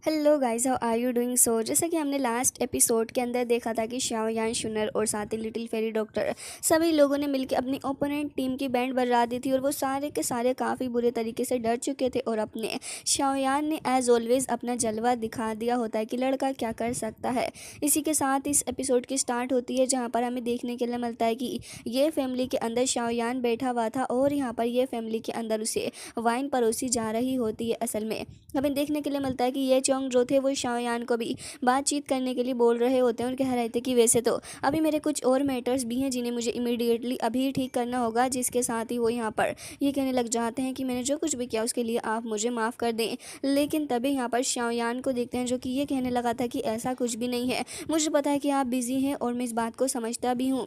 Hello guys, how are you doing? So जैसा कि हमने लास्ट एपिसोड के अंदर देखा था कि शाओयान, शुनर और साथ ही लिटिल फेरी डॉक्टर सभी लोगों ने मिलकर अपनी ओपोनेंट टीम की बैंड बजा दी थी और वो सारे के सारे काफ़ी बुरे तरीके से डर चुके थे। और अपने शाओयान ने एज ऑलवेज अपना जलवा दिखा दिया होता है कि लड़का क्या कर सकता है। इसी के साथ इस एपिसोड की स्टार्ट होती है जहाँ पर हमें देखने के लिए मिलता है कि ये फैमिली के अंदर शाओयान बैठा हुआ था और यहाँ पर ये फैमिली के अंदर उसे वाइन परोसी जा रही होती है। असल में हमें देखने के लिए मिलता है कि ये चोंग जो थे वो शाओयान को भी बातचीत करने के लिए बोल रहे होते हैं और कह रहे थे कि वैसे तो अभी मेरे कुछ और मैटर्स भी हैं जिन्हें मुझे इमीडिएटली अभी ठीक करना होगा। जिसके साथ ही वो यहाँ पर ये कहने लग जाते हैं कि मैंने जो कुछ भी किया उसके लिए आप मुझे माफ़ कर दें। लेकिन तभी यहाँ पर शाओयान को देखते हैं जो कि ये कहने लगा था कि ऐसा कुछ भी नहीं है, मुझे पता है कि आप बिज़ी हैं और मैं इस बात को समझता भी हूँ।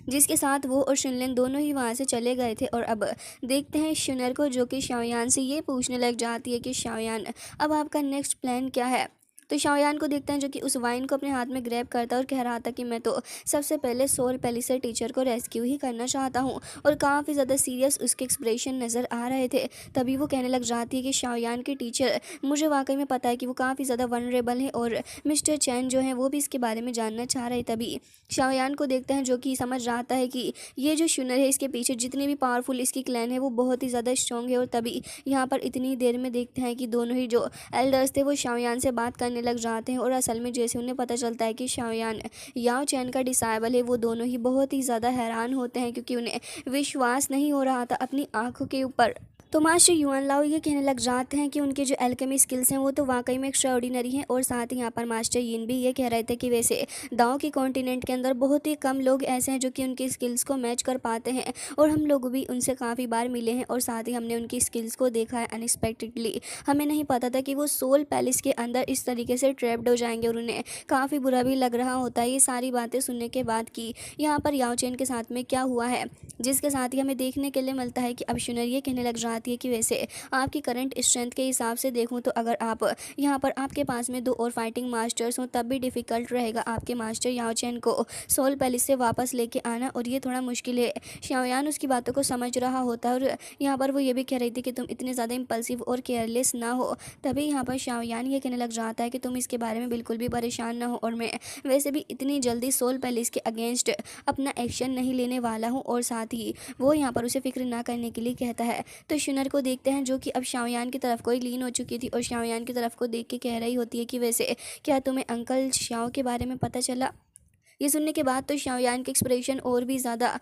जिसके साथ वो और शिनलिन दोनों ही वहाँ से चले गए थे। और अब देखते हैं शुनर को जो कि शाओयान से ये पूछने लग जाती है कि शाओयान, अब आपका नेक्स्ट प्लान क्या है? तो शाओयान को देखते हैं जो कि उस वाइन को अपने हाथ में ग्रैब करता है और कह रहा था कि मैं तो सबसे पहले सोल पेलिसर टीचर को रेस्क्यू ही करना चाहता हूँ। और काफ़ी ज़्यादा सीरियस उसके एक्सप्रेशन नज़र आ रहे थे। तभी वो कहने लग जाती है कि शाओयान की टीचर, मुझे वाकई में पता है कि वो काफ़ी ज़्यादा वनरेबल है और मिस्टर चैन जो है वो भी इसके बारे में जानना चाह रहे। तभी शाओयान को देखते हैं जो कि समझ रहा है कि ये जो शुनर है इसके पीछे जितनी भी पावरफुल इसकी क्लैन है वो बहुत ही ज़्यादा स्ट्रॉन्ग है। और तभी यहाँ पर इतनी देर में देखते हैं कि दोनों ही जो एल्डर्स थे वो शाओयान से बात करने लग जाते हैं। और असल में जैसे उन्हें पता चलता है कि शाओयान याओ चैन का डिसाइबल है, वो दोनों ही बहुत ही ज़्यादा हैरान होते हैं क्योंकि उन्हें विश्वास नहीं हो रहा था अपनी आंखों के ऊपर। तो मास्टर युआन लाओ ये कहने लग जाते हैं कि उनके जो एल्केमी स्किल्स हैं वो तो वाकई में एक्स्ट्राऑर्डिनरी हैं। और साथ ही यहाँ पर मास्टर यिन भी ये कह रहे थे कि वैसे दाओ के कॉन्टिनेंट के अंदर बहुत ही कम लोग ऐसे हैं जो कि उनकी स्किल्स को मैच कर पाते हैं। और हम लोग भी उनसे काफ़ी बार मिले हैं और साथ ही हमने उनकी स्किल्स को देखा है अनएक्सपेक्टेडली। हमें नहीं पता था कि वो सोल पैलेस के अंदर इस तरीके से ट्रैप्ड हो जाएंगे और उन्हें काफ़ी बुरा भी लग रहा होता है ये सारी बातें सुनने के बाद कि यहाँ पर याओ चैन के साथ में क्या हुआ है। जिसके साथ ही हमें देखने के लिए मिलता है कि अब शुनर ये कहने लग जाती है कि वैसे आपकी करंट स्ट्रेंथ के हिसाब से देखूं तो अगर आप यहाँ पर आपके पास में दो और फाइटिंग मास्टर्स हों तब भी डिफ़िकल्ट रहेगा आपके मास्टर याओ चैन को सोल पैलेस से वापस लेके आना, और ये थोड़ा मुश्किल है। शाओयान उसकी बातों को समझ रहा होता है और यहाँ पर वो ये भी कह रही थी कि तुम इतने ज़्यादा इम्पल्सिव और केयरलेस ना हो। तभी यहाँ पर शाओयान ये कहने लग जाता है कि तुम इसके बारे में बिल्कुल भी परेशान ना हो और मैं वैसे भी इतनी जल्दी सोल पैलेस के अगेंस्ट अपना एक्शन नहीं लेने वाला हूँ। और साथ ही वो यहाँ पर उसे फिक्र ना करने के लिए कहता है। तो शुनर को देखते हैं जो कि अब शाओयान की तरफ को ही लीन हो चुकी थी और शाओयान की तरफ को देख के कह रही होती है कि वैसे क्या तुम्हें अंकल शाओ के बारे में पता चला? ये सुनने के बाद तो शाओयान के एक्सप्रेशन और भी ज़्यादा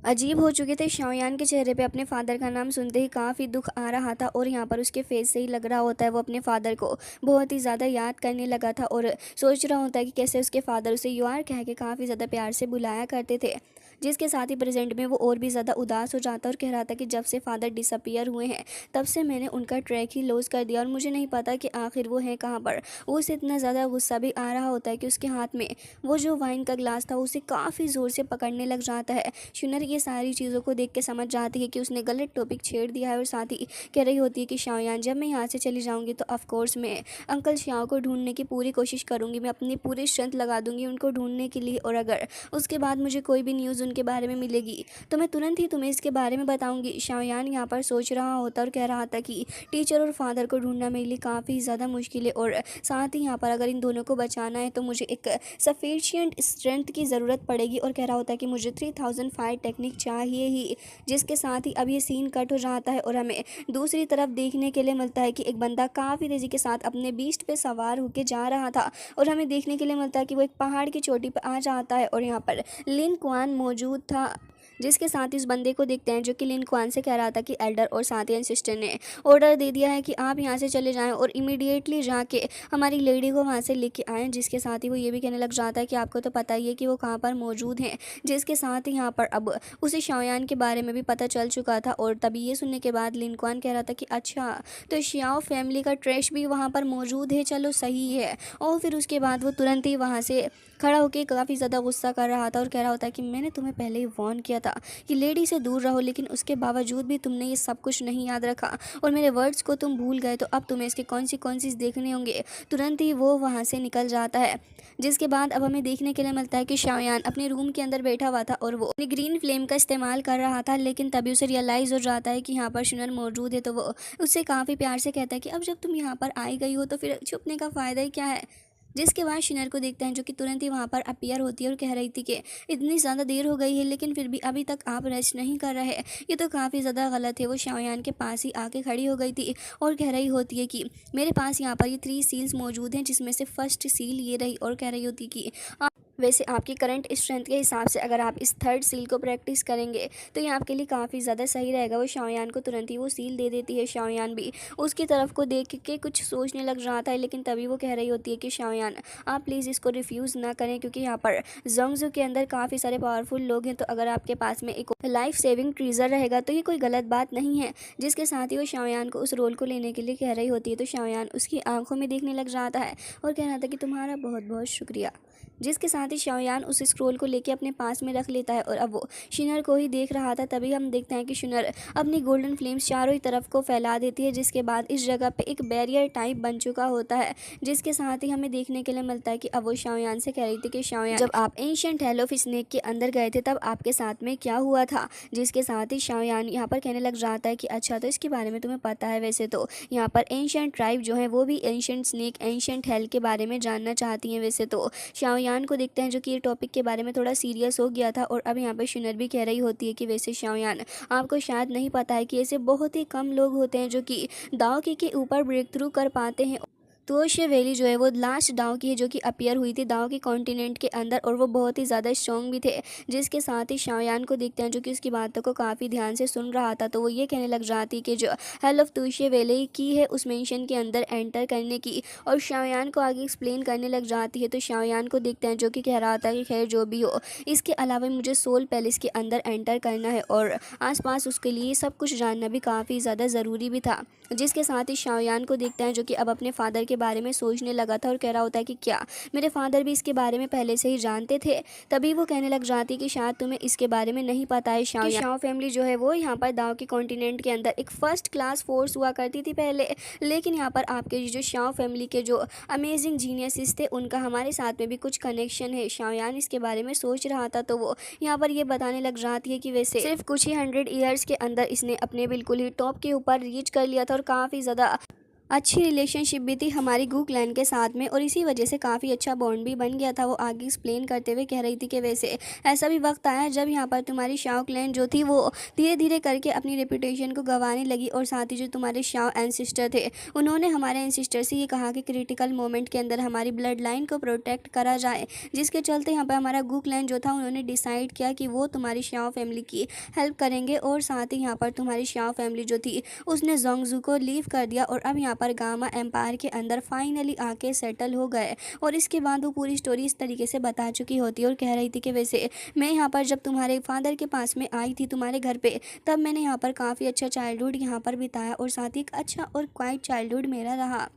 अजीब हो चुके थे। शाओयान के चेहरे पे अपने फादर का नाम सुनते ही काफ़ी दुख आ रहा था और यहाँ पर उसके फेस से ही लग रहा होता है वो अपने फादर को बहुत ही ज़्यादा याद करने लगा था और सोच रहा होता है कि कैसे उसके फादर उसे यार कह के काफ़ी ज़्यादा प्यार से बुलाया करते थे। जिसके साथ ही प्रेजेंट में वो और भी ज़्यादा उदास हो जाता और कह रहा था कि जब से फादर डिसअपियर हुए हैं तब से मैंने उनका ट्रैक ही लॉस कर दिया और मुझे नहीं पता कि आखिर वो हैं कहाँ पर। उसे इतना ज़्यादा गुस्सा भी आ रहा होता है कि उसके हाथ में वो जो वाइन का ग्लास था उसे काफ़ी ज़ोर से पकड़ने लग जाता है। शुनर ये सारी चीज़ों को देख के समझ जाती है कि उसने गलत टॉपिक छेड़ दिया है और साथ ही कह रही होती है कि शाओयान, जब मैं यहाँ से चली जाऊँगी तो ऑफकोर्स मैं अंकल शाओ को ढूंढने की पूरी कोशिश करूँगी, मैं अपनी पूरी स्ट्रेंथ लगा दूँगी उनको ढूंढने के लिए। और अगर उसके बाद मुझे कोई भी न्यूज़ उनके बारे में मिलेगी तो मैं तुरंत ही तुम्हें इसके बारे में बताऊँगी। शाओयान यहाँ पर सोच रहा होता और कह रहा था कि टीचर और फादर को ढूंढना मेरे लिए काफ़ी ज़्यादा मुश्किल है और साथ ही यहाँ पर अगर इन दोनों को बचाना है तो मुझे एक सफिशिएंट स्ट्रेंथ की ज़रूरत पड़ेगी। और कह रहा होता है कि मुझे 3000 फायर टेक्निक चाहिए ही। जिसके साथ ही अब ये सीन कट हो जाता है और हमें दूसरी तरफ देखने के लिए मिलता है कि एक बंदा काफ़ी तेज़ी के साथ अपने बीस्ट पे सवार होकर जा रहा था और हमें देखने के लिए मिलता है कि वो एक पहाड़ की चोटी पर आ जाता है और यहाँ पर लिन क्वान मौजूद था। जिसके साथ ही इस बंदे को देखते हैं जो कि लिन क्वान से कह रहा था कि एल्डर और साथ ही सिस्टर ने ऑर्डर दे दिया है कि आप यहाँ से चले जाएं और इमीडिएटली जाके हमारी लेडी को वहाँ से लेके आएँ। जिसके साथ ही वो ये भी कहने लग जाता है कि आपको तो पता ही है कि वो कहाँ पर मौजूद हैं। जिसके साथ ही यहाँ पर अब उसे शाओयान के बारे में भी पता चल चुका था और तभी ये सुनने के बाद लिन क्वान कह रहा था कि अच्छा, तो शियाओ फैमिली का ट्रैश भी वहाँ पर मौजूद है, चलो सही है। और फिर उसके बाद वो तुरंत ही वहाँ से खड़ा होकर काफ़ी ज़्यादा गुस्सा कर रहा था और कह रहा होता है कि मैंने तुम्हें पहले ही वार्न किया था था कि लेडी से दूर रहो, लेकिन उसके बावजूद भी तुमने ये सब कुछ नहीं याद रखा और मेरे वर्ड्स को तुम भूल गए, तो अब तुम्हें इसके कॉन्सिक्वेंसेस देखने होंगे। तुरंत ही वो वहाँ से निकल जाता है, जिसके बाद अब हमें देखने के लिए मिलता है कि शाओयान अपने रूम के अंदर बैठा हुआ था और वो अपनी ग्रीन फ्लेम का इस्तेमाल कर रहा था, लेकिन तभी उसे रियलाइज़ हो जाता है कि यहाँ पर शिनर मौजूद है। तो वो उससे काफ़ी प्यार से कहता है कि अब जब तुम यहाँ पर आई गई हो तो फिर छुपने का फ़ायदा ही क्या है। जिसके बाद शिनर को देखता है, जो कि तुरंत ही वहाँ पर अपीयर होती है और कह रही थी कि इतनी ज़्यादा देर हो गई है लेकिन फिर भी अभी तक आप रेस्ट नहीं कर रहे, ये तो काफ़ी ज़्यादा गलत है। वो शाओयान के पास ही आके खड़ी हो गई थी और कह रही होती है कि मेरे पास यहाँ पर ये 3 सील्स मौजूद हैं, जिसमें से फर्स्ट सील ये रही, और कह रही होती है कि वैसे आपकी करंट स्ट्रेंथ के हिसाब से अगर आप इस थर्ड सील को प्रैक्टिस करेंगे तो ये आपके लिए काफ़ी ज़्यादा सही रहेगा। वो शाओयान को तुरंत ही वो सील दे देती है। शाओयान भी उसकी तरफ को देख के कुछ सोचने लग रहा था, लेकिन तभी वो कह रही होती है कि शाओयान आप प्लीज़ इसको रिफ्यूज़ ना करें, क्योंकि यहाँ पर जोंगजू के अंदर काफ़ी सारे पावरफुल लोग हैं, तो अगर आपके पास में एक लाइफ सेविंग ट्रीजर रहेगा तो ये कोई गलत बात नहीं है। जिसके साथ ही वो शाओयान को उस रोल को लेने के लिए कह रही होती है, तो शाओयान उसकी आंखों में देखने लग जाता है और कह रहा था कि तुम्हारा बहुत बहुत शुक्रिया। जिसके साथ ही शाओयान उस स्क्रोल को लेके अपने पास में रख लेता है और अब वो शिनर को ही देख रहा था। तभी हम देखते हैं कि शिनर अपनी गोल्डन फ्लेम्स चारों ही तरफ को फैला देती है, जिसके बाद इस जगह पे एक बैरियर टाइप बन चुका होता है। जिसके साथ ही हमें देखने के लिए मिलता है कि अब वो शाओयान से कह रही थी कि शाओयान जब आप एंशिएंट हेल ऑफ स्नेक के अंदर गए थे तब आपके साथ में क्या हुआ था। जिसके साथ ही शाओयान यहाँ पर कहने लग जाता है कि अच्छा, तो इसके बारे में तुम्हें पता है। वैसे तो यहाँ पर एंशिएंट ट्राइब जो है वो भी एंशिएंट स्नेक एंशिएंट हेल के बारे में जानना चाहती हैं। वैसे तो शाओयान को देखते हैं जो कि ये टॉपिक के बारे में थोड़ा सीरियस हो गया था, और अब यहाँ पर शिनर भी कह रही होती है कि वैसे शाओयान आपको शायद नहीं पता है कि ऐसे बहुत ही कम लोग होते हैं जो कि दाओ के ऊपर ब्रेक थ्रू कर पाते हैं। तुओशे वैली जो है वो लास्ट दाओ की है जो कि अपीयर हुई थी दाओ की कॉन्टिनेंट के अंदर, और वो बहुत ही ज़्यादा स्ट्रॉन्ग भी थे। जिसके साथ ही शाओयान को देखते हैं जो कि उसकी बातों को काफ़ी ध्यान से सुन रहा था, तो वो ये कहने लग जाती कि जो हेल ऑफ तुओशे वैली की है उस मेंशन के अंदर एंटर करने की, और शाओयान को आगे एक्सप्लेन करने लग जाती है। तो शाओयान को देखते हैं जो कि कह रहा था कि खैर जो भी हो, इसके अलावा मुझे सोल पैलेस के अंदर एंटर करना है और आसपास उसके लिए सब कुछ जानना भी काफ़ी ज़्यादा ज़रूरी भी था। जिसके साथ ही शाओयान को देखते हैं जो कि अब अपने फादर के बारे में सोचने लगा था और कह रहा होता है कि क्या मेरे फादर भी इसके बारे में पहले से ही जानते थे। तभी वो कहने लग जाती कि शायद तुम्हें इसके बारे में नहीं पता है शाओ फैमिली जो है वो यहाँ पर दाओ के कॉन्टिनेंट के अंदर एक फर्स्ट क्लास फोर्स हुआ करती थी पहले, लेकिन यहाँ पर आपके जो शाओ फैमिली के जो अमेजिंग जीनियसिस थे उनका हमारे साथ में भी कुछ कनेक्शन है। शाओयान इसके बारे में सोच रहा था, तो वो यहाँ पर ये बताने लग जाती है कि वैसे सिर्फ कुछ ही 100 ईयर्स के अंदर इसने अपने बिल्कुल ही टॉप के ऊपर रीच कर लिया था और काफ़ी ज़्यादा अच्छी रिलेशनशिप भी थी हमारी गू क्लैन के साथ में, और इसी वजह से काफ़ी अच्छा बॉन्ड भी बन गया था। वो आगे एक्सप्लेन करते हुए कह रही थी कि वैसे ऐसा भी वक्त आया जब यहाँ पर तुम्हारी शाओ क्लैन जो थी वो धीरे धीरे करके अपनी रेपुटेशन को गंवाने लगी, और साथ ही जो तुम्हारे शाओ एंसिस्टर थे उन्होंने हमारे एंसिस्टर से ये कहा कि क्रिटिकल मोमेंट के अंदर हमारी ब्लड लाइन को प्रोटेक्ट करा जाए, जिसके चलते यहाँ पर हमारा गू क्लैन जो था उन्होंने डिसाइड किया कि वो तुम्हारी शाओ फैमिली की हेल्प करेंगे, और साथ ही यहाँ पर तुम्हारी शाओ फैमिली जो थी उसने जोंगजू को लीव कर दिया और अब यहाँ पर गामा एम्पायर के अंदर फाइनली आके सेटल हो गए। और इसके बाद वो पूरी स्टोरी इस तरीके से बता चुकी होती है और कह रही थी कि वैसे मैं यहाँ पर जब तुम्हारे फादर के पास में आई थी तुम्हारे घर पे, तब मैंने यहाँ पर काफ़ी अच्छा चाइल्डहुड यहाँ पर बिताया, और साथ ही एक अच्छा और क्वाइट चाइल्डहुड मेरा रहा।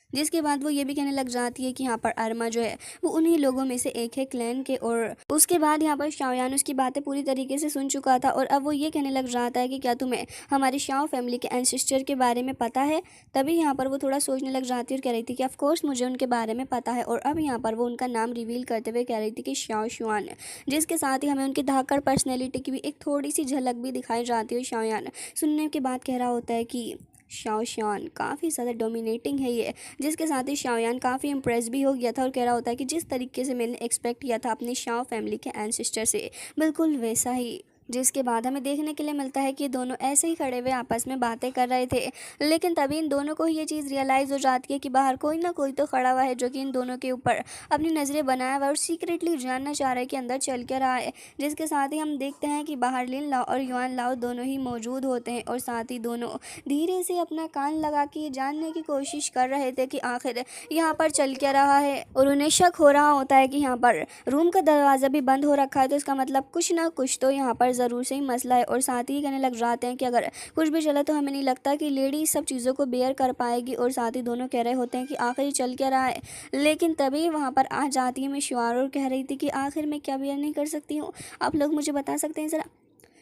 जिसके बाद वो ये भी कहने लग जाती है कि यहाँ पर अरमा जो है वो उन्हीं लोगों में से एक है क्लैन के, और उसके बाद यहाँ पर शाओयान उसकी बातें पूरी तरीके से सुन चुका था, और अब वो ये कहने लग जाता है कि क्या तुम्हें हमारी शाओ फैमिली के एंसेस्टर के बारे में पता है। तभी यहाँ पर वो थोड़ा सोचने लग जाती है और कह रही थी कि ऑफकोर्स मुझे उनके बारे में पता है, और अब यहाँ पर वो उनका नाम रिवील करते हुए कह रही थी कि शाओ शुआन। जिसके साथ ही हमें उनकी धाकड़ पर्सनैलिटी की भी एक थोड़ी सी झलक भी दिखाई जाती है। शाओयान सुनने के बाद कह रहा होता है कि शाओ शान काफ़ी ज़्यादा डोमिनेटिंग है ये, जिसके साथ ही शाओयान काफ़ी इम्प्रेस भी हो गया था और कह रहा होता है कि जिस तरीके से मैंने एक्सपेक्ट किया था अपनी शाओ फैमिली के एंसेस्टर से, बिल्कुल वैसा ही। जिसके बाद हमें देखने के लिए मिलता है कि दोनों ऐसे ही खड़े हुए आपस में बातें कर रहे थे, लेकिन तभी इन दोनों को ये चीज़ रियलाइज़ हो जाती है कि बाहर कोई ना कोई तो खड़ा हुआ है जो कि इन दोनों के ऊपर अपनी नज़रें बनाया हुआ और सीक्रेटली जानना चाह रहा है कि अंदर चल क्या रहा है। जिसके साथ ही हम देखते हैं कि बाहर लिन लाओ और युआन लाओ दोनों ही मौजूद होते हैं, और साथ ही दोनों धीरे से अपना कान लगा के जानने की कोशिश कर रहे थे कि आखिर यहाँ पर चल क्या रहा है। और उन्हें शक हो रहा होता है कि यहाँ पर रूम का दरवाज़ा भी बंद हो रखा है, तो इसका मतलब कुछ ना कुछ तो यहाँ पर ज़रूर से ही मसला है। और साथ ही कहने लग जाते हैं कि अगर कुछ भी चला तो हमें नहीं लगता कि लेडी सब चीज़ों को बेयर कर पाएगी। और साथ ही दोनों कह रहे होते हैं कि आखिर ये चल क्या रहा है, लेकिन तभी वहाँ पर आ जाती है मिशवार और कह रही थी कि आखिर मैं क्या बेयर नहीं कर सकती हूँ, आप लोग मुझे बता सकते हैं ज़रा।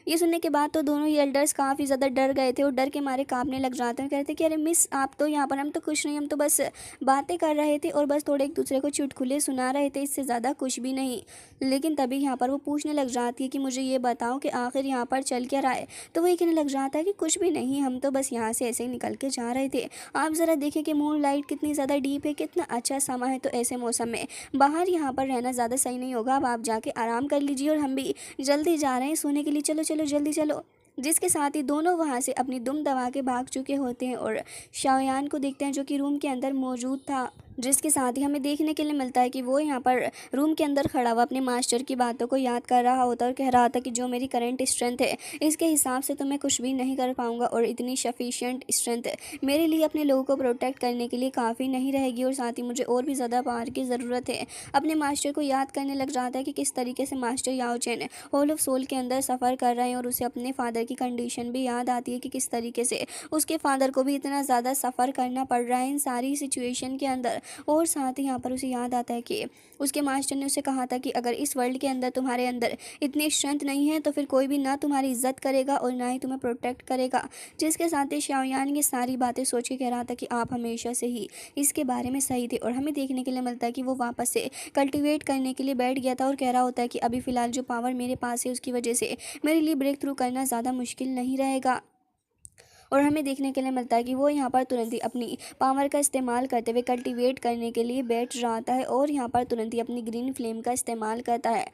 ये सुनने के बाद तो दोनों ही एल्डर्स काफ़ी ज़्यादा डर गए थे और डर के मारे काँपने लग जाते हैं। कहते कि अरे मिस, आप तो यहाँ पर, हम तो कुछ नहीं, हम तो बस बातें कर रहे थे और बस थोड़े एक दूसरे को चुटकुले सुना रहे थे, इससे ज़्यादा कुछ भी नहीं। लेकिन तभी यहाँ पर वो पूछने लग जाती है कि मुझे ये बताओ कि आखिर यहाँ पर चल क्या रहा है। तो वो ये कहने लग जाता है कि कुछ भी नहीं, हम तो बस यहाँ से ऐसे ही निकल के जा रहे थे। आप ज़रा देखें कि मून लाइट कितनी ज़्यादा डीप है, कितना अच्छा समा है। तो ऐसे मौसम में बाहर यहाँ पर रहना ज़्यादा सही नहीं होगा, अब आप जाके आराम कर लीजिए और हम भी जल्दी जा रहे हैं सोने के लिए, चलो चलो जल्दी चलो। जिसके साथ ही दोनों वहाँ से अपनी दुम दबा के भाग चुके होते हैं और शाओयान को देखते हैं जो कि रूम के अंदर मौजूद था। जिसके साथ ही हमें देखने के लिए मिलता है कि वो यहाँ पर रूम के अंदर खड़ा हुआ अपने मास्टर की बातों को याद कर रहा होता है और कह रहा था कि जो मेरी करंट स्ट्रेंथ है इसके हिसाब से तो मैं कुछ भी नहीं कर पाऊँगा और इतनी सफिशिएंट स्ट्रेंथ मेरे लिए अपने लोगों को प्रोटेक्ट करने के लिए काफ़ी नहीं रहेगी और साथ ही मुझे और भी ज़्यादा पावर की ज़रूरत है। अपने मास्टर को याद करने लग जाता है कि किस तरीके से मास्टर याओ चेन होल ऑफ सोल के अंदर सफ़र कर रहे हैं और उसे अपने फादर की कंडीशन भी याद आती है कि किस तरीके से उसके फादर को भी इतना ज़्यादा सफ़र करना पड़ रहा है इन सारी सिचुएशन के अंदर। और साथ ही यहाँ पर उसे याद आता है कि उसके मास्टर ने उसे कहा था कि अगर इस वर्ल्ड के अंदर तुम्हारे अंदर इतनी स्ट्रेंथ नहीं है तो फिर कोई भी ना तुम्हारी इज्जत करेगा और ना ही तुम्हें प्रोटेक्ट करेगा। जिसके साथ ही शाओयान ये सारी बातें सोच के कह रहा था कि आप हमेशा से ही इसके बारे में सही थे। और हमें देखने के लिए मिलता है कि वो वापस से कल्टिवेट करने के लिए बैठ गया था और कह रहा होता है कि अभी फ़िलहाल जो पावर मेरे पास है उसकी वजह से मेरे लिए ब्रेक थ्रू करना ज़्यादा मुश्किल नहीं रहेगा। और हमें देखने के लिए मिलता है कि वो यहाँ पर तुरंत ही अपनी पावर का इस्तेमाल करते हुए कल्टीवेट करने के लिए बैठ जाता है और यहाँ पर तुरंत ही अपनी ग्रीन फ्लेम का इस्तेमाल करता है।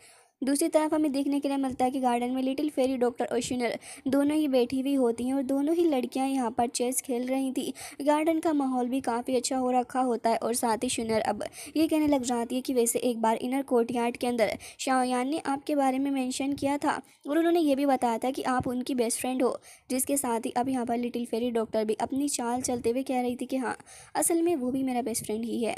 दूसरी तरफ हमें देखने के लिए मिलता है कि गार्डन में लिटिल फेरी डॉक्टर और शिनर दोनों ही बैठी हुई होती हैं और दोनों ही लड़कियां यहाँ पर चेस खेल रही थी। गार्डन का माहौल भी काफ़ी अच्छा हो रखा होता है और साथ ही शिनर अब ये कहने लग जाती है कि वैसे एक बार इनर कोर्टयार्ड के अंदर शाओयान ने आपके बारे में मेंशन किया था और उन्होंने ये भी बताया था कि आप उनकी बेस्ट फ्रेंड हो। जिसके साथ ही अब यहाँ पर लिटिल फेरी डॉक्टर भी अपनी चाल चलते हुए कह रही थी कि हाँ, असल में वो भी मेरा बेस्ट फ्रेंड ही है।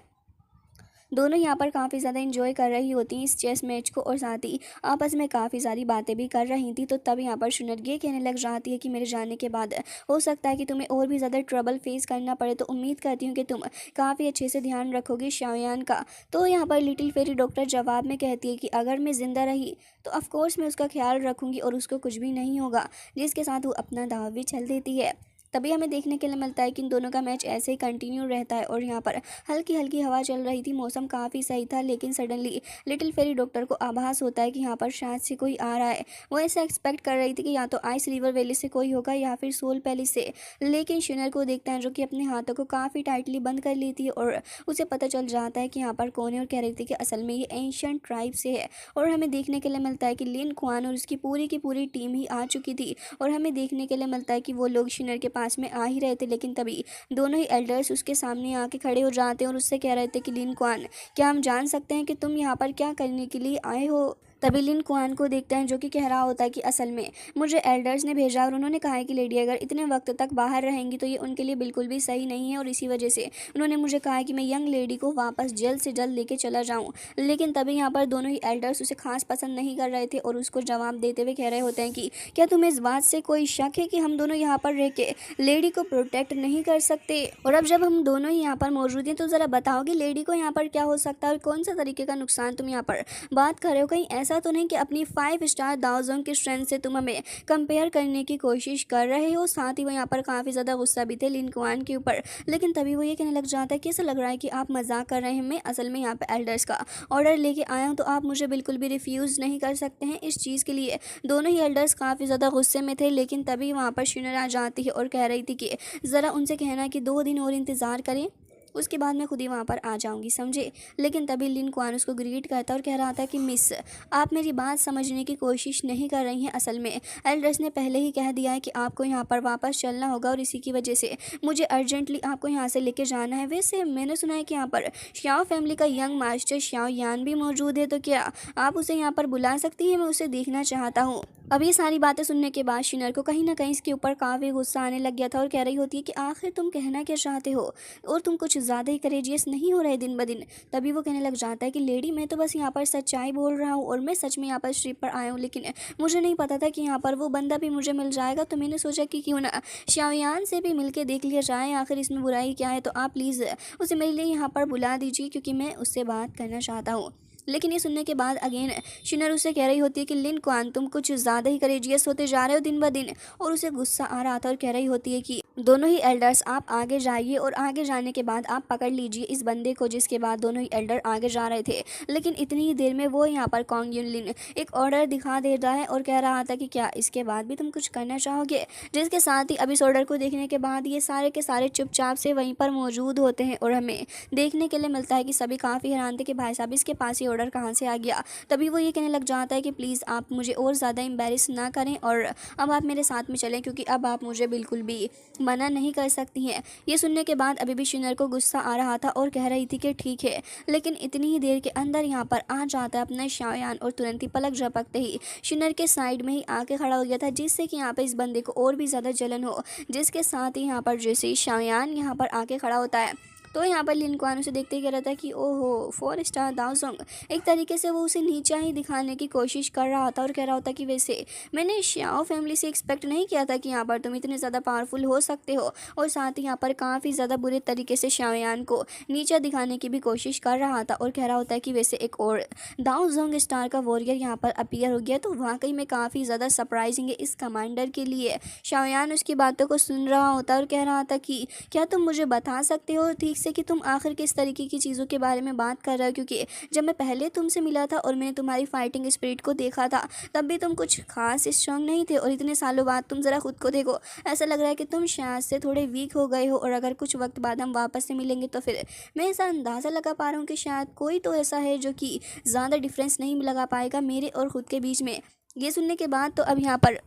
दोनों यहाँ पर काफ़ी ज़्यादा एंजॉय कर रही होती हैं इस चेस मैच को और साथ ही आपस में काफ़ी सारी बातें भी कर रही थी। तो तब यहाँ पर शुनर ये कहने लग जाती है कि मेरे जाने के बाद हो सकता है कि तुम्हें और भी ज़्यादा ट्रबल फेस करना पड़े, तो उम्मीद करती हूँ कि तुम काफ़ी अच्छे से ध्यान रखोगी शाओयान का। तो यहाँ पर लिटिल फेरी डॉक्टर जवाब में कहती है कि अगर मैं ज़िंदा रही तो ऑफकोर्स मैं उसका ख्याल रखूँगी और उसको कुछ भी नहीं होगा। जिसके साथ वो अपना दाव भी चल देती है। तभी हमें देखने के लिए मिलता है कि इन दोनों का मैच ऐसे ही कंटिन्यू रहता है और यहाँ पर हल्की हल्की हवा चल रही थी, मौसम काफ़ी सही था। लेकिन सडनली लिटिल फेरी डॉक्टर को आभास होता है कि यहाँ पर शायद से कोई आ रहा है। वो ऐसा एक्सपेक्ट कर रही थी कि या तो आइस रिवर वैली से कोई होगा या फिर सोल पैलेस से, लेकिन शिनर को देखता है जो कि अपने हाथों को काफ़ी टाइटली बंद कर ली थी और उसे पता चल जाता है कि यहाँ पर कौन है और कह रही थी कि असल में ये एंशियंट ट्राइब से है। और हमें देखने के लिए मिलता है कि लिन क्वान और उसकी पूरी की पूरी टीम ही आ चुकी थी और हमें देखने के लिए मिलता है कि वो लोग शिनर के पास में आ ही रहे थे। लेकिन तभी दोनों ही एल्डर्स उसके सामने आके खड़े हो जाते हैं और उससे कह रहे थे कि लिन क्वान, क्या हम जान सकते हैं कि तुम यहाँ पर क्या करने के लिए आए हो। तभी लिन क्वान को देखते हैं जो कि कह रहा होता है कि असल में मुझे एल्डर्स ने भेजा और उन्होंने कहा है कि लेडी अगर इतने वक्त तक बाहर रहेंगी तो ये उनके लिए बिल्कुल भी सही नहीं है और इसी वजह से उन्होंने मुझे कहा है कि मैं यंग लेडी को वापस जल्द से जल्द लेके चला जाऊं। लेकिन तभी यहाँ पर दोनों ही एल्डर्स उसे खास पसंद नहीं कर रहे थे और उसको जवाब देते हुए कह रहे होते हैं कि क्या तुम्हें इस बात से कोई शक है कि हम दोनों यहाँ पर रह के लेडी को प्रोटेक्ट नहीं कर सकते। और अब जब हम दोनों ही यहाँ पर मौजूद हैं तो ज़रा बताओगे लेडी को यहाँ पर क्या हो सकता है और कौन सा तरीके का नुकसान तुम यहाँ पर बात कर रहे हो। कहीं ऐसा तो नहीं कि अपनी 5 स्टार दावजों की स्ट्रेंथ से तुम हमें कंपेयर करने की कोशिश कर रहे हो। साथ ही वो यहाँ पर काफ़ी ज़्यादा गुस्सा भी थे लिन क्वान के ऊपर। लेकिन तभी वो ये कहने लग जाता है कि ऐसा लग रहा है कि आप मजाक कर रहे हैं, मैं असल में यहाँ पर एल्डर्स का ऑर्डर लेके आया हूँ तो आप मुझे बिल्कुल भी रिफ्यूज़ नहीं कर सकते हैं इस चीज़ के लिए। दोनों ही एल्डर्स काफ़ी ज़्यादा गुस्से में थे। लेकिन तभी वहाँ पर शिनर आ जाती है और कह रही थी कि ज़रा उनसे कहना कि 2 दिन और इंतज़ार करें, उसके बाद मैं खुद ही वहाँ पर आ जाऊँगी, समझे। लेकिन तभी लिन क्वान उसको ग्रीट करता और कह रहा था कि मिस, आप मेरी बात समझने की कोशिश नहीं कर रही हैं। असल में एल्डर्स ने पहले ही कह दिया है कि आपको यहाँ पर वापस चलना होगा और इसी की वजह से मुझे अर्जेंटली आपको यहाँ से लेके जाना है। वैसे मैंने सुना है कि यहाँ पर श्याओ फैमिली का यंग मास्टर श्याओ यान भी मौजूद है, तो क्या आप उसे यहाँ पर बुला सकती हैं, मैं उसे देखना चाहता हूँ। अब ये सारी बातें सुनने के बाद शिनर को कहीं ना कहीं इसके ऊपर काफ़ी गुस्सा आने लग गया था और कह रही होती है कि आखिर तुम कहना क्या चाहते हो और तुम कुछ कुछ ज़्यादा ही करेजियस नहीं हो रहे दिन ब दिन। तभी वो कहने लग जाता है कि लेडी, मैं तो बस यहाँ पर सच्चाई बोल रहा हूँ और मैं सच में यहाँ पर ट्रिप पर आया हूँ, लेकिन मुझे नहीं पता था कि यहाँ पर वो बंदा भी मुझे मिल जाएगा। तो मैंने सोचा कि क्यों ना शाओयान से भी मिल के देख लिया जाए, आखिर इसमें बुराई क्या है। तो आप प्लीज़ उसे मेरे लिए यहाँ पर बुला दीजिए, क्योंकि मैं उससे बात करना चाहता हूँ। लेकिन ये सुनने के बाद अगेन शिनर उसे कह रही होती है कि लिन क्वान, तुम कुछ ज़्यादा ही करेजियस होते जा रहे हो दिन ब दिन। और उसे गुस्सा आ रहा था और कह रही होती है कि दोनों ही एल्डर्स आप आगे जाइए, और आगे जाने के बाद आप पकड़ लीजिए इस बंदे को। जिसके बाद दोनों ही एल्डर आगे जा रहे थे, लेकिन इतनी ही देर में वो यहाँ पर कॉन्ग युन लिन एक ऑर्डर दिखा देता है और कह रहा था कि क्या इसके बाद भी तुम कुछ करना चाहोगे। जिसके साथ ही अब इस ऑर्डर को देखने के बाद ये सारे के सारे चुपचाप से वहीं पर मौजूद होते हैं, और हमें देखने के लिए मिलता है कि सभी काफ़ी हैरान थे कि भाई साहब इसके पास ये ऑर्डर कहाँ से आ गया। तभी वो ये कहने लग जाता है कि प्लीज़ आप मुझे और ज़्यादा एम्बेरस ना करें, और अब आप मेरे साथ में चलें, क्योंकि अब आप मुझे बिल्कुल भी मना नहीं कर सकती हैं। ये सुनने के बाद अभी भी शिनर को गुस्सा आ रहा था और कह रही थी कि ठीक है, लेकिन इतनी ही देर के अंदर यहाँ पर आ जाता है अपना शाओयान, और तुरंत ही पलक झपकते ही शिनर के साइड में ही आके खड़ा हो गया था, जिससे कि यहाँ पर इस बंदे को और भी ज़्यादा जलन हो। जिसके साथ ही यहाँ पर जैसे ही शाओयान यहाँ पर आके खड़ा होता है, तो यहाँ पर लिन क्वान उसे देखते ही कह रहा था कि ओहो 4 स्टार दाओजोंग। एक तरीके से वो उसे नीचा ही दिखाने की कोशिश कर रहा था और कह रहा होता कि वैसे मैंने श्याओ फैमिली से एक्सपेक्ट नहीं किया था कि यहाँ पर तुम इतने ज़्यादा पावरफुल हो सकते हो। और साथ ही यहाँ पर काफ़ी ज़्यादा बुरे तरीके से शाओयान को नीचा दिखाने की भी कोशिश कर रहा था, और कह रहा होता है कि वैसे एक और दाओजोंग स्टार का वॉरियर यहाँ पर अपीयर हो गया, तो वाकई में काफ़ी ज़्यादा सरप्राइजिंग है इस कमांडर के लिए। शाओयान उसकी बातों को सुन रहा होता और कह रहा था कि क्या तुम मुझे बता सकते हो ठीक से कि तुम आखिर किस तरीके की चीज़ों के बारे में बात कर रहे हो, क्योंकि जब मैं पहले तुमसे मिला था और मैंने तुम्हारी फाइटिंग स्पिरिट को देखा था, तब भी तुम कुछ खास स्ट्रांग नहीं थे, और इतने सालों बाद तुम ज़रा खुद को देखो, ऐसा लग रहा है कि तुम शायद से थोड़े वीक हो गए हो। और अगर कुछ वक्त बाद हम वापस से मिलेंगे तो फिर मैं ऐसा अंदाज़ा लगा पा रहा हूँ कि शायद कोई तो ऐसा है जो कि ज़्यादा डिफरेंस नहीं लगा पाएगा मेरे और ख़ुद के बीच में। ये सुनने के बाद तो अब यहाँ पर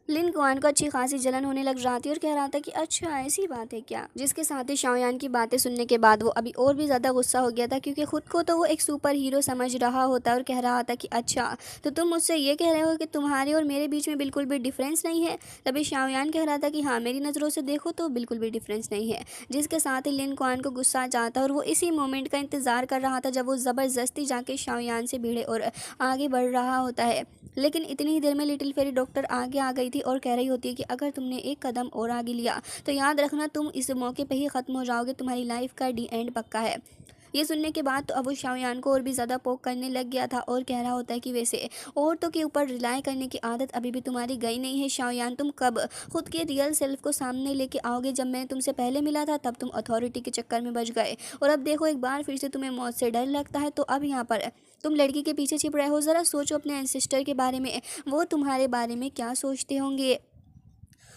लिन कुआन को अच्छी खासी जलन होने लग जाती है और कह रहा था कि अच्छा ऐसी बात है क्या। जिसके साथ ही शाओयान की बातें सुनने के बाद वो अभी और भी ज़्यादा गुस्सा हो गया था, क्योंकि खुद को तो वो एक सुपर हीरो समझ रहा होता है, और कह रहा था कि अच्छा तो तुम मुझसे ये कह रहे हो कि तुम्हारे और मेरे बीच में बिल्कुल भी डिफरेंस नहीं है। तभी शाओयान कह रहा था कि हाँ, मेरी नज़रों से देखो तो बिल्कुल भी डिफरेंस नहीं है। जिसके साथ ही लिन कुआन को गुस्सा आ जाता और वो इसी मोमेंट का इंतज़ार कर रहा था जब वो ज़बरदस्ती जाके शाओयान से भिड़े और आगे बढ़ रहा होता है। लेकिन इतनी ही देर में लिटिल फेरी डॉक्टर आगे आ गई थी और कह रही होती है कि अगर तुमने एक कदम और आगे लिया तो याद रखना तुम इस मौके पे ही ख़त्म हो जाओगे, तुम्हारी लाइफ का डी एंड पक्का है। ये सुनने के बाद तो अब वो शाओयान को और भी ज़्यादा पोक करने लग गया था और कह रहा होता है कि वैसे औरतों के ऊपर रिलाई करने की आदत अभी भी तुम्हारी गई नहीं है शाओयान। तुम कब खुद के रियल सेल्फ को सामने लेके आओगे। जब मैं तुमसे पहले मिला था तब तुम अथॉरिटी के चक्कर में बच गए, और अब देखो एक बार फिर से तुम्हें मौत से डर लगता है। तो अब यहाँ पर तुम लड़की के पीछे छिप रहे हो। ज़रा सोचो अपने एंसेस्टर के बारे में, वो तुम्हारे बारे में क्या सोचते होंगे।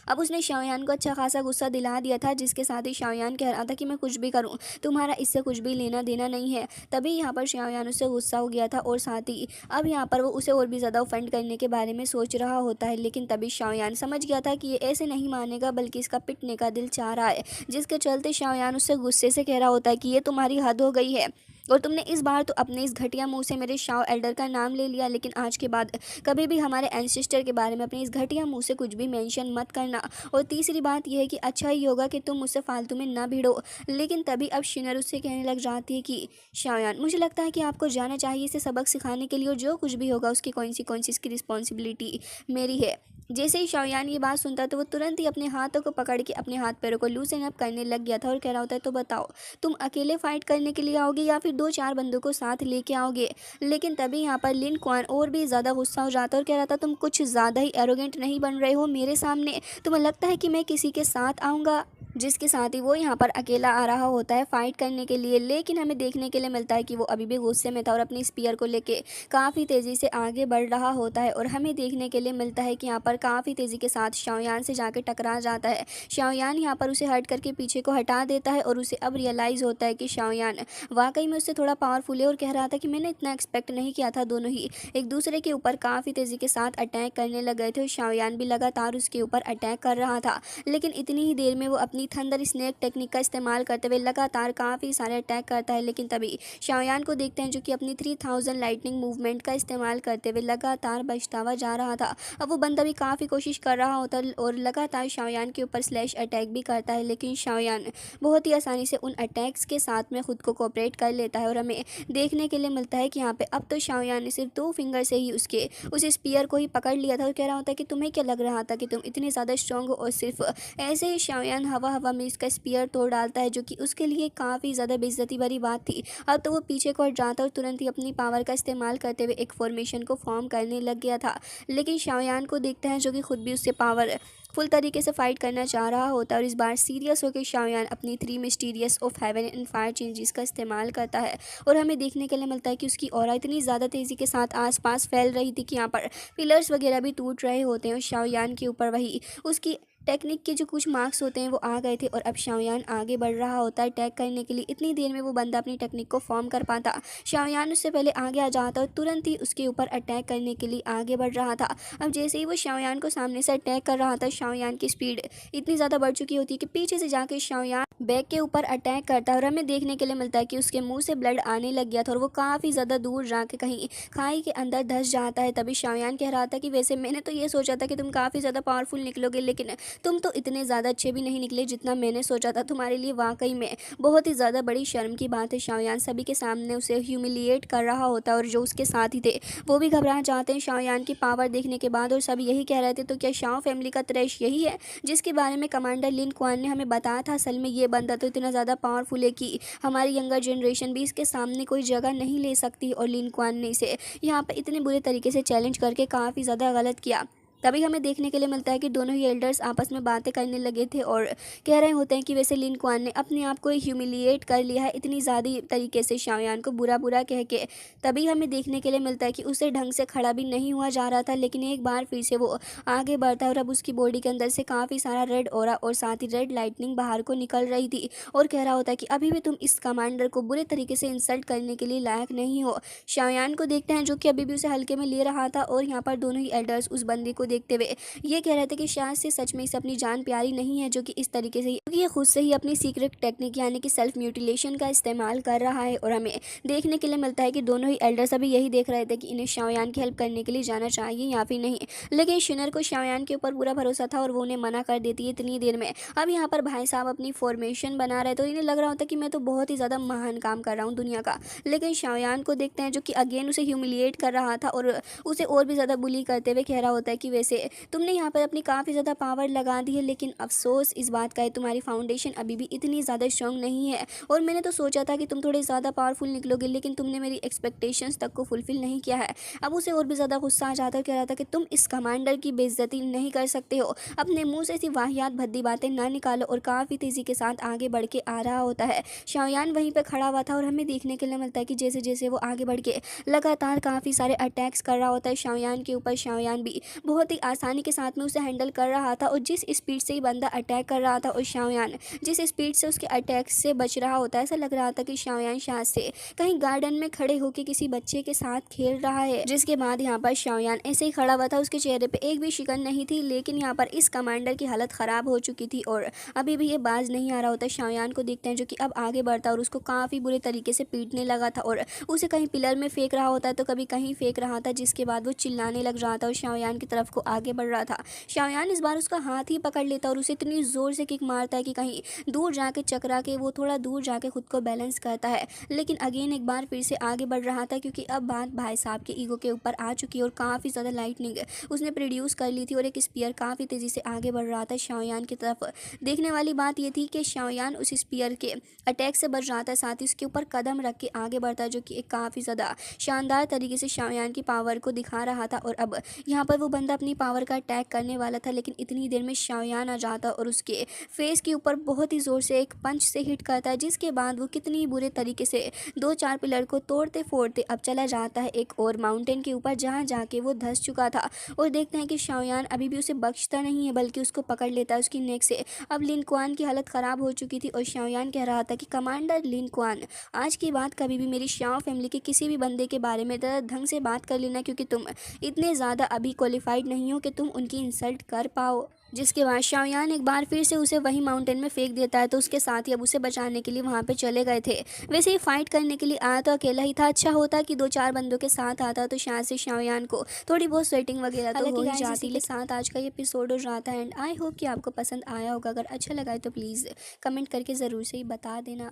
अब उसने शाओयान को अच्छा खासा गुस्सा दिला दिया था, जिसके साथ ही शाओयान कह रहा था कि मैं कुछ भी करूं, तुम्हारा इससे कुछ भी लेना देना नहीं है। तभी यहाँ पर शाओयान उससे गुस्सा हो गया था, और साथ ही अब यहाँ पर वो उसे और भी ज़्यादा ऑफेंड करने के बारे में सोच रहा होता है। लेकिन तभी शाओयान समझ गया था कि ये ऐसे नहीं मानेगा, बल्कि इसका पिटने का दिल चाह रहा है। जिसके चलते शाओयान उससे गुस्से से कह रहा होता है कि ये तुम्हारी हद हो गई है, और तुमने इस बार तो अपने इस घटिया मुंह से मेरे शाओ एल्डर का नाम ले लिया, लेकिन आज के बाद कभी भी हमारे एंसेस्टर के बारे में अपने इस घटिया मुंह से कुछ भी मेंशन मत करना। और तीसरी बात यह है कि अच्छा ही होगा कि तुम मुझसे फालतू में ना भिड़ो। लेकिन तभी अब शिनर उससे कहने लग जाती है कि शाओयान, मुझे लगता है कि आपको जाना चाहिए इसे सबक सिखाने के लिए, और जो कुछ भी होगा उसकी कॉन्सिक्वेंसेस की रिस्पॉन्सिबिलिटी मेरी है। जैसे ही शाओयान ये बात सुनता तो वो तुरंत ही अपने हाथों को पकड़ के अपने हाथ पैरों को लूसन अप करने लग गया था और कह रहा होता है तो बताओ तुम अकेले फाइट करने के लिए आओगे या फिर 2-4 बंदों को साथ लेके आओगे। लेकिन तभी यहाँ पर लिन क्वान और भी ज़्यादा गुस्सा हो जाता और कह रहा था तुम कुछ ज़्यादा ही एरोगेंट नहीं बन रहे हो मेरे सामने। तुम्हें लगता है कि मैं किसी के साथ आऊँगा। जिसके साथ ही वो यहाँ पर अकेला आ रहा होता है फाइट करने के लिए। लेकिन हमें देखने के लिए मिलता है कि वो अभी भी गुस्से में था और अपनी स्पीयर को लेके काफ़ी तेज़ी से आगे बढ़ रहा होता है। और हमें देखने के लिए मिलता है कि यहाँ पर काफ़ी तेज़ी के साथ शाओयान से जाकर टकरा जाता है। शाओयान यहाँ पर उसे हट करके पीछे को हटा देता है और उसे अब रियलाइज़ होता है कि शाओयान वाकई में उससे थोड़ा पावरफुल है। और कह रहा था कि मैंने इतना एक्सपेक्ट नहीं किया था। दोनों ही एक दूसरे के ऊपर काफ़ी तेज़ी के साथ अटैक करने लग गए थे और शाओयान भी लगातार उसके ऊपर अटैक कर रहा था। लेकिन इतनी ही देर में वो अपनी थंडर स्नेक टेक्निक का इस्तेमाल करते हुए लगातार काफ़ी सारे अटैक करता है। लेकिन तभी शाओयान को देखते हैं जो कि अपनी 3000 लाइटनिंग मूवमेंट का इस्तेमाल करते हुए लगातार बचता हुआ जा रहा था। अब वो बंदा भी काफ़ी कोशिश कर रहा होता है और लगातार शाओयान के ऊपर स्लैश अटैक भी करता है, लेकिन शाओयान बहुत ही आसानी से उन अटैक्स के साथ में खुद को कोऑपरेट कर लेता है। और हमें देखने के लिए मिलता है कि यहाँ पे अब तो शाओयान ने सिर्फ 2 फिंगर से ही उसके उस स्पीयर को ही पकड़ लिया था और कह रहा होता है कि तुम्हें क्या लग रहा था कि तुम इतने ज़्यादा स्ट्रॉन्ग हो। और सिर्फ ऐसे ही शाओयान हवा हवा में इसका स्पीयर तोड़ डालता है, जो कि उसके लिए काफ़ी ज़्यादा बेइज्जती भरी बात थी। अब तो वो पीछे को हट जाता और तुरंत ही अपनी पावर का इस्तेमाल करते हुए एक फॉर्मेशन को फॉर्म करने लग गया था। लेकिन शाओयान को देखते हैं जो कि खुद भी उससे पावर फुल तरीके से फाइट करना चाह रहा होता है। और इस बार सीरियस होकर शाओयान अपनी 3 mysterious of heaven and fire changes का इस्तेमाल करता है। और हमें देखने के लिए मिलता है कि उसकी ऑरा इतनी ज़्यादा तेज़ी के साथ आसपास फैल रही थी कि यहाँ पर पिलर्स वगैरह भी टूट रहे होते हैं। और शाओयान के ऊपर वही उसकी टेक्निक के जो कुछ मार्क्स होते हैं वो आ गए थे। और अब शाओयान आगे बढ़ रहा होता है अटैक करने के लिए। इतनी देर में वो बंदा अपनी टेक्निक को फॉर्म कर पाता। शाओयान उससे पहले आगे आ जाता और तुरंत ही उसके ऊपर अटैक करने के लिए आगे बढ़ रहा था। अब जैसे ही वो शाओयान को सामने से अटैक कर रहा था, शाओयान की स्पीड इतनी ज़्यादा बढ़ चुकी होती है कि पीछे से जाके शाओयान बैक के ऊपर अटैक करता है। और हमें देखने के लिए मिलता है कि उसके मुंह से ब्लड आने लग गया था और वो काफ़ी ज़्यादा दूर जाके कहीं खाई के अंदर धंस जाता है। तभी शाओयान कह रहा था कि वैसे मैंने तो ये सोचा था कि तुम काफ़ी ज़्यादा पावरफुल निकलोगे, लेकिन तुम तो इतने ज़्यादा अच्छे भी नहीं निकले जितना मैंने सोचा था। तुम्हारे लिए वाकई में बहुत ही ज़्यादा बड़ी शर्म की बात है। शाओयान सभी के सामने उसे ह्यूमिलिएट कर रहा होता है और जो उसके साथ ही थे वो भी घबरा जाते हैं शाओयान की पावर देखने के बाद। और सब यही कह रहे थे तो क्या शाओ फैमिली का त्रैश यही है जिसके बारे में कमांडर लिन क्वान ने हमें बताया था? असल में ये बंदा तो इतना ज़्यादा पावरफुल है कि हमारी यंगर जनरेशन भी इसके सामने कोई जगह नहीं ले सकती। और लिन क्वान ने इसे यहाँ पर इतने बुरे तरीके से चैलेंज करके काफ़ी ज़्यादा गलत किया। तभी हमें देखने के लिए मिलता है कि दोनों ही एल्डर्स आपस में बातें करने लगे थे और कह रहे होते हैं कि वैसे लिन क्वान ने अपने आप को ह्यूमिलिएट कर लिया है इतनी ज़्यादा तरीके से शाओयान को बुरा बुरा कह के। तभी हमें देखने के लिए मिलता है कि उसे ढंग से खड़ा भी नहीं हुआ जा रहा था, लेकिन एक बार फिर से वो आगे बढ़ता है और अब उसकी बॉडी के अंदर से काफ़ी सारा रेड ऑरा और साथ ही रेड लाइटनिंग बाहर को निकल रही थी। और कह रहा होता है कि अभी भी तुम इस कमांडर को बुरे तरीके से इंसल्ट करने के लिए लायक नहीं हो। शाओयान को देखते हैं जो कि अभी भी उसे हल्के में ले रहा था और यहाँ पर दोनों ही एल्डर्स उस बंदे को देखते हुए ये कह रहे थे कि शायद से सच में इसे अपनी जान प्यारी नहीं है, जो कि इस तरीके से क्योंकि ये खुद से ही अपनी सीक्रेट टेक्निक यानी कि सेल्फ म्यूटिलेशन का इस्तेमाल कर रहा है। और हमें देखने के लिए मिलता है कि दोनों ही एल्डर्स अभी यही देख रहे थे कि इन्हें शाओयान की हेल्प करने के लिए जाना चाहिए या फिर नहीं। लेकिन शिनर को शाओयान के ऊपर पूरा भरोसा था और वो उन्हें मना कर देती है इतनी देर में। अब यहाँ पर भाई साहब अपनी फॉर्मेशन बना रहे तो इन्हें लग रहा होता कि मैं तो बहुत ही ज़्यादा महान काम कर रहा हूँ दुनिया का। लेकिन शाओयान को देखते हैं जो कि अगेन उसे ह्यूमिलिएट कर रहा था और उसे और भी ज़्यादा बुली करते हुए कह रहा होता है कि वैसे तुमने यहाँ पर अपनी काफ़ी ज़्यादा पावर लगा दी है, लेकिन अफसोस इस बात का है तुम्हारी फाउंडेशन अभी भी इतनी ज़्यादा स्ट्रॉन्ग नहीं है। और मैंने तो सोचा था कि तुम थोड़े ज़्यादा पावरफुल निकलोगे, लेकिन तुमने मेरी एक्सपेक्टेशंस तक को फुलफिल नहीं किया है। अब उसे और भी ज़्यादा गुस्सा आ जाता है, कह रहा था कि तुम इस कमांडर की बेइज्जती नहीं कर सकते हो, अपने मुँह से ऐसी वाहियात भद्दी बातें ना निकालो। और काफ़ी तेज़ी के साथ आगे बढ़ के आ रहा होता है। शाओयान वहीं पर खड़ा हुआ था और हमें देखने के लिए मिलता है कि जैसे जैसे वो आगे बढ़ के लगातार काफ़ी सारे अटैक्स कर रहा होता है शाओयान के ऊपर, शाओयान भी बहुत ही आसानी के साथ में उसे हैंडल कर रहा था। और जिस स्पीड से ही बंदा अटैक कर रहा था और शाओयान जिस स्पीड से उसके अटैक से बच रहा होता है, ऐसा लग रहा था कि शाओयान शायद से कहीं गार्डन में खड़े होकर किसी बच्चे के साथ खेल रहा है। जिसके बाद यहाँ पर शाओयान ऐसे ही खड़ा हुआ था, उसके चेहरे पे एक भी शिकन नहीं थी। लेकिन यहाँ पर इस कमांडर की हालत ख़राब हो चुकी थी और अभी भी ये बाज नहीं आ रहा होता। शाओयान को देखते हैं जो कि अब आगे बढ़ता और उसको काफ़ी बुरे तरीके से पीटने लगा था और उसे कहीं पिलर में फेंक रहा होता है तो कभी कहीं फेंक रहा था, जिसके बाद वो चिल्लाने लग रहा था और शाओयान की तरफ को आगे बढ़ रहा था। शाओयान इस बार उसका हाथ ही पकड़ लेता और उसे इतनी ज़ोर से किक मारता है कि कहीं दूर जाके चकरा के वो थोड़ा दूर जाके खुद को बैलेंस करता है। लेकिन अगेन एक बार फिर से आगे बढ़ रहा था, क्योंकि अब बात भाई साहब के ईगो के ऊपर आ चुकी है और काफ़ी ज़्यादा लाइटनिंग उसने प्रोड्यूस कर ली थी और एक स्पीयर काफ़ी तेज़ी से आगे बढ़ रहा था शाओयान की तरफ। देखने वाली बात ये थी कि शाओयान उस स्पीयर के अटैक से बच रहा था, साथ ही उसके ऊपर कदम रख के आगे बढ़ता है, जो कि एक काफ़ी ज़्यादा शानदार तरीके से शाओयान की पावर को दिखा रहा था। और अब यहाँ पर वो बंदा अपनी पावर का अटैक करने वाला था, लेकिन इतनी देर में शाओयान आ जाता और उसके फेस के ऊपर बहुत ही ज़ोर से एक पंच से हिट करता है, जिसके बाद वो कितनी बुरे तरीके से 2-4 पिलर को तोड़ते फोड़ते अब चला जाता है एक और माउंटेन के ऊपर, जहाँ जाके वो धंस चुका था। और देखते हैं कि शाओयान अभी भी उसे बख्शता नहीं है, बल्कि उसको पकड़ लेता है उसकी नेक से। अब लिन क्वान की हालत ख़राब हो चुकी थी और शाओयान कह रहा था कि कमांडर लिन क्वान, आज की बात कभी भी मेरी शाओ फैमिली के किसी भी बंदे के बारे में ढंग से बात कर लेना, क्योंकि तुम इतने ज़्यादा अभी क्वालिफाइड नहीं नहीं हो कि तुम उनकी इंसल्ट कर पाओ। जिसके बाद शाओयान एक बार फिर से उसे वही माउंटेन में फेंक देता है, तो उसके साथ ही अब उसे बचाने के लिए वहाँ पे चले गए थे। वैसे ही फाइट करने के लिए आया तो अकेला ही था, अच्छा होता कि 2-4 बंदों के साथ आता तो शायद से शाओयान को थोड़ी बहुत स्वेटिंग वगैरह तो हो ही जाती। के साथ आज का ये एपिसोड हो जाता है एंड आई होप कि आपको पसंद आया होगा। अगर अच्छा लगा है तो प्लीज़ कमेंट करके ज़रूर से ही बता देना।